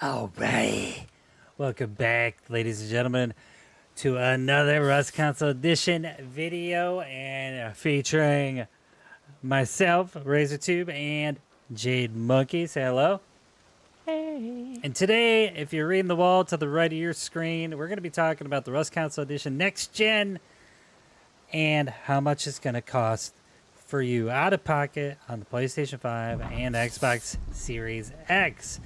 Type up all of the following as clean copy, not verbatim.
All right. Welcome back, ladies and gentlemen, to another Rust Console Edition video and featuring myself, RazorTube, and Jade Monkey. Say hello. Hey. And today, if you're reading the wall to the right of your screen, we're going to be talking about the Rust Console Edition Next Gen and how much it's going to cost for you out of pocket on the PlayStation 5 and Xbox Series X.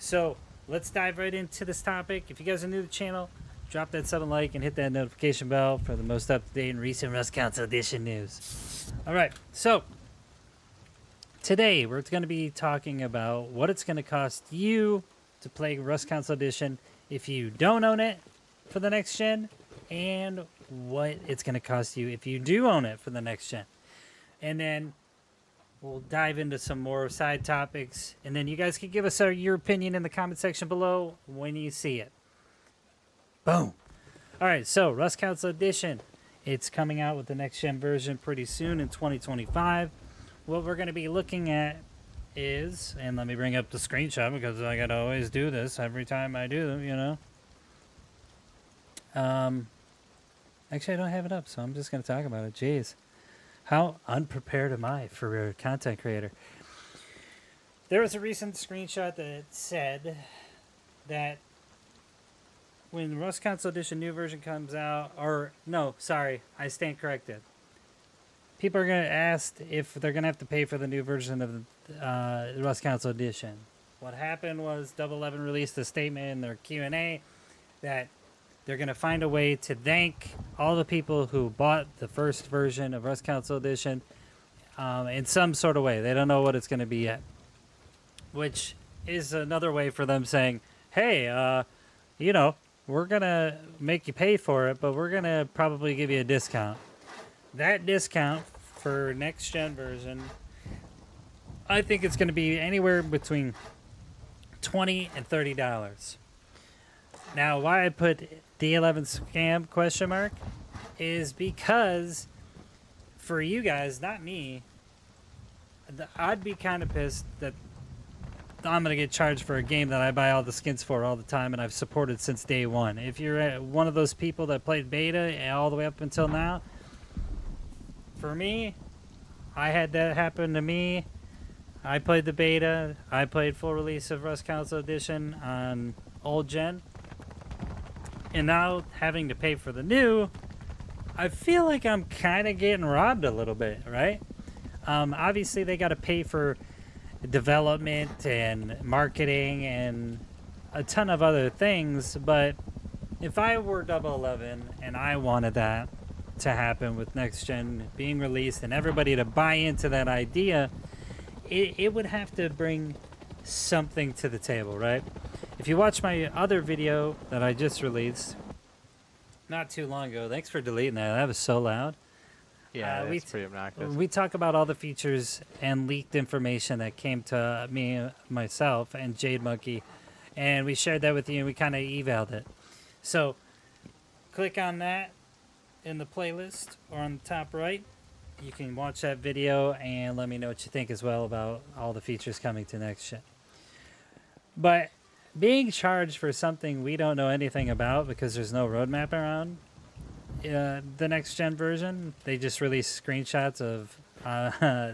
So let's dive right into this topic. If you guys are new to the channel, drop that sub and like and hit that notification bell for the most up-to-date and recent Rust Console Edition news. All right, so today we're going to be talking about what it's going to cost you to play Rust Console Edition if you don't own it for the next gen, and what it's going to cost you if you do own it for the next gen. And then we'll dive into some more side topics, and then you guys can give us your opinion in the comment section below when you see it. Boom. All right, so Rust Console Edition. It's coming out with the next-gen version pretty soon in 2025. What we're going to be looking at is, and let me bring up the screenshot because I got to always do this every time I do them, you know. Actually, I don't have it up, so I'm just going to talk about it. Jeez. How unprepared am I for a content creator? There was a recent screenshot that said that when Rust Console Edition new version comes out, or no, sorry, I stand corrected. People are going to ask if they're going to have to pay for the new version of the Rust Console Edition. What happened was Double 11 released a statement in their Q&A that they're going to find a way to thank all the people who bought the first version of Rust Console Edition in some sort of way. They don't know what it's going to be yet, which is another way for them saying, hey, you know, we're going to make you pay for it, but we're going to probably give you a discount. That discount for next-gen version, I think it's going to be anywhere between $20 and $30. Now, why I put D11 scam question mark is because for you guys, not me, I'd be kind of pissed that I'm going to get charged for a game that I buy all the skins for all the time and I've supported since day one. If you're one of those people that played beta all the way up until now, for me, I had that happen to me. I played the beta. I played full release of Rust Console Edition on old gen. And now having to pay for the new, I feel like I'm kind of getting robbed a little bit, right? Obviously, they got to pay for development and marketing and a ton of other things. But if I were Double 11 and I wanted that to happen with next gen being released and everybody to buy into that idea, it would have to bring something to the table, right? If you watch my other video that I just released not too long ago, thanks for deleting that. That was so loud. Yeah, it's pretty obnoxious. We talk about all the features and leaked information that came to me, myself, and Jade Monkey, and we shared that with you, and we kind of evaled it. So click on that in the playlist or on the top right. You can watch that video and let me know what you think as well about all the features coming to next gen. But being charged for something we don't know anything about because there's no roadmap around the next gen version, they just released screenshots of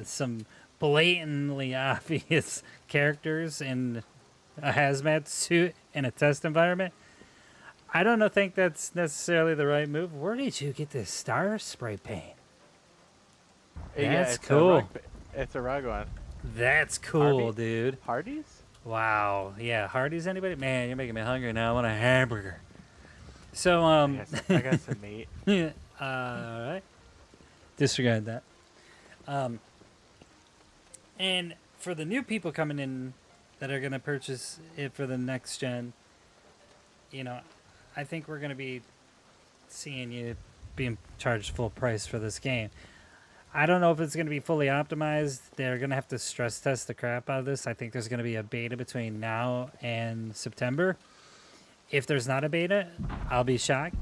some blatantly obvious characters in a hazmat suit in a test environment. I don't think that's necessarily the right move. Where did you get this star spray paint? That's cool. It's a rug one. That's cool, dude. Hardee's? Wow. Yeah, Hardee's, anybody? Man, you're making me hungry now. I want a hamburger. So, I got some meat. Yeah. All right. Disregard that. And for the new people coming in that are going to purchase it for the next gen, you know, I think we're going to be seeing you being charged full price for this game. I don't know if it's going to be fully optimized. They're going to have to stress test the crap out of this. I think there's going to be a beta between now and September. If there's not a beta, I'll be shocked.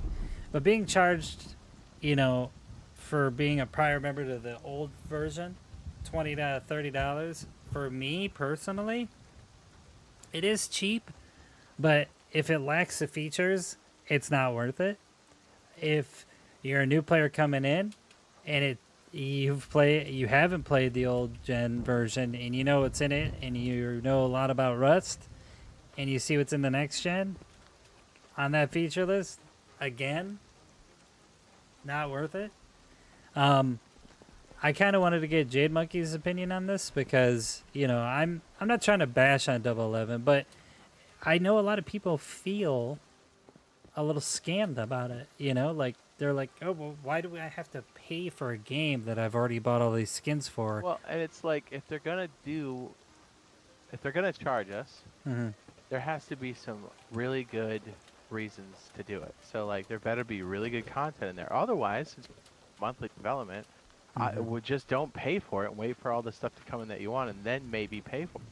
But being charged, you know, for being a prior member to the old version, $20 to $30, for me personally, it is cheap. But if it lacks the features, it's not worth it. If you're a new player coming in and you haven't played the old gen version and you know what's in it and you know a lot about Rust and you see what's in the next gen on that feature list, again, not worth it. I kind of wanted to get Jade Monkey's opinion on this because, I'm not trying to bash on Double 11, but I know a lot of people feel a little scammed about it, like they're like, oh, well, why do I have to pay for a game that I've already bought all these skins for? Well, and it's like if they're gonna charge us, Mm-hmm. there has to be some really good reasons to do it. So like there better be really good content in there. Otherwise, it's monthly development. I would just don't pay for it and wait for all the stuff to come in that you want and then maybe pay for it.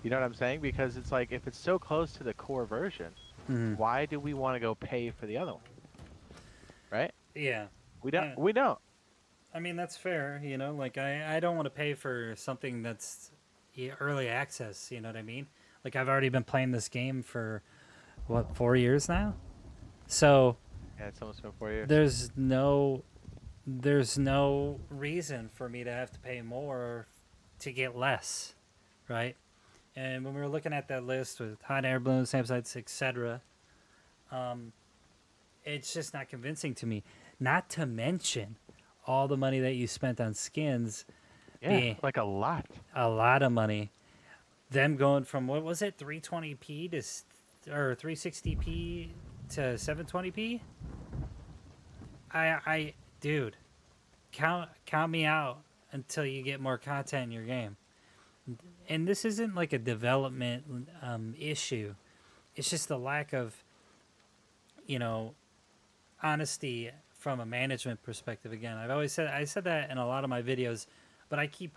You know what I'm saying? Because it's like if it's so close to the core version, why do we want to go pay for the other one? Right? Yeah. We don't. I mean, that's fair, like I don't want to pay for something that's early access, you know what I mean? Like I've already been playing this game for, 4 years now? So Yeah, it's almost been 4 years. There's no reason for me to have to pay more to get less, right? And when we were looking at that list with hot air balloons, campsites, etc., it's just not convincing to me. Not to mention all the money that you spent on skins. Yeah, like a lot. A lot of money. Them going from, what was it, 320p or 360p to 720p? Dude, count me out until you get more content in your game. And this isn't like a development issue. It's just the lack of, honesty from a management perspective. Again, I said that in a lot of my videos, but I keep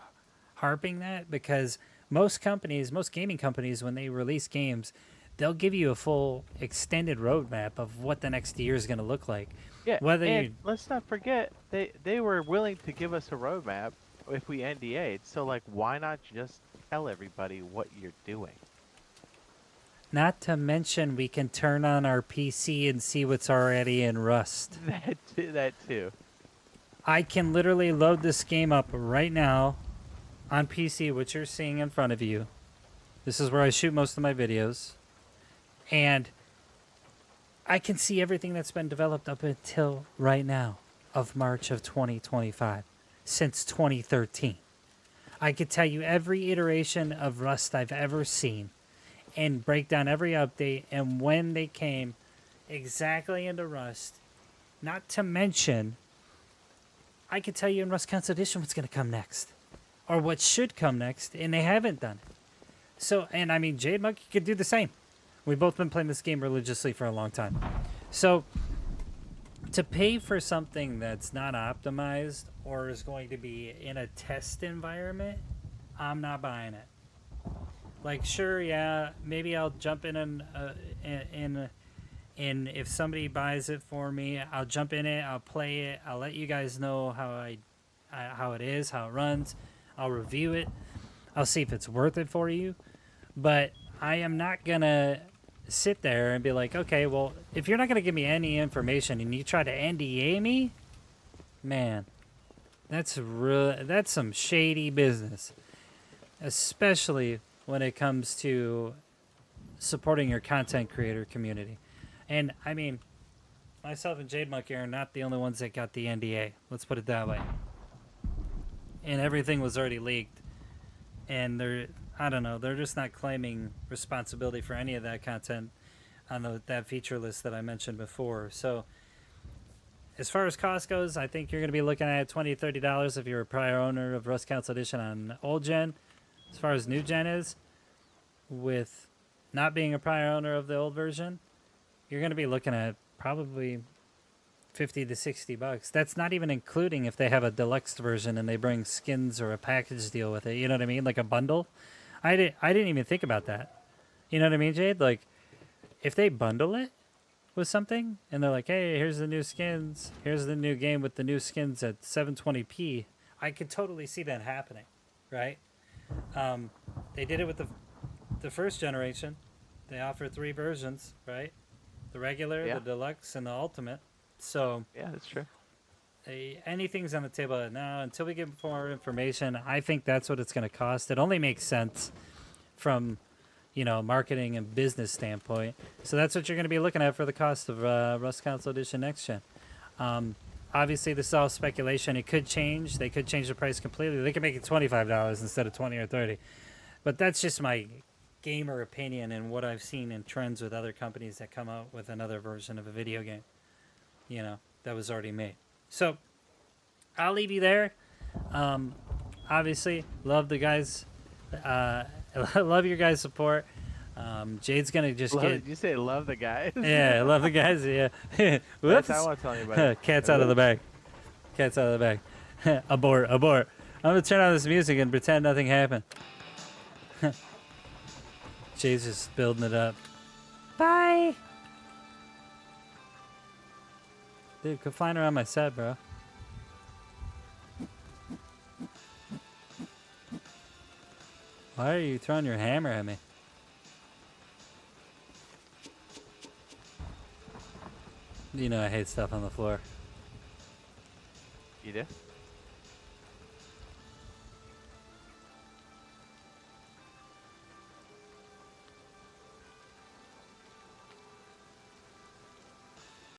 harping that because most gaming companies, when they release games, they'll give you a full extended roadmap of what the next year is going to look like. Yeah, and let's not forget, they were willing to give us a roadmap if we NDA'd, so like why not just tell everybody what you're doing? Not to mention we can turn on our PC and see what's already in Rust. That too. I can literally load this game up right now on PC, which you're seeing in front of you. This is where I shoot most of my videos. And I can see everything that's been developed up until right now of March of 2025, since 2013. I could tell you every iteration of Rust I've ever seen and break down every update and when they came exactly into Rust. Not to mention, I could tell you in Rust Council Edition what's going to come next or what should come next, and they haven't done it. So, and I mean, Jade Monkey could do the same. We've both been playing this game religiously for a long time. So, to pay for something that's not optimized or is going to be in a test environment, I'm not buying it. Like, sure, yeah, maybe I'll jump in and if somebody buys it for me, I'll jump in it, I'll play it, I'll let you guys know how it is, how it runs, I'll review it, I'll see if it's worth it for you. But I am not gonna sit there and be like, okay, well, if you're not gonna give me any information and you try to NDA me, man, that's some shady business, especially when it comes to supporting your content creator community. And I mean, myself and Jade Monkey are not the only ones that got the NDA. Let's put it that way. And everything was already leaked. And they're just not claiming responsibility for any of that content on that feature list that I mentioned before. So as far as cost goes, I think you're going to be looking at $20, $30 if you're a prior owner of Rust Council Edition on old gen. As far as new gen is, with not being a prior owner of the old version, you're going to be looking at probably $50 to $60. That's not even including if they have a deluxe version and they bring skins or a package deal with it. You know what I mean? Like a bundle. I didn't even think about that. You know what I mean, Jade? Like, if they bundle it with something and they're like, hey, here's the new skins, here's the new game with the new skins at 720p, I could totally see that happening, right? They did it with the first generation, They offer 3 versions, right? The regular, Yeah. the deluxe, and the ultimate. So Yeah, that's true. anything's on the table now. Until we get more information, I think that's what it's going to cost. It only makes sense from, marketing and business standpoint. So that's what you're going to be looking at for the cost of Rust Console Edition Next Gen. Obviously, this is all speculation. It could change. They could change the price completely. They could make it $25 instead of 20 or 30. But that's just my gamer opinion and what I've seen in trends with other companies that come out with another version of a video game, that was already made. So I'll leave you there. Obviously, love the guys. Love your guys' support. Jade's gonna just Did you say love the guys? Yeah, love the guys. Yeah. Whoops. That's how I want to tell you about it. Cat's out of the bag. Cat's out of the bag. Abort. Abort. I'm gonna turn on this music and pretend nothing happened. Jade's just building it up. Bye. Dude, quit flying around my set, bro. Why are you throwing your hammer at me? I hate stuff on the floor. You do?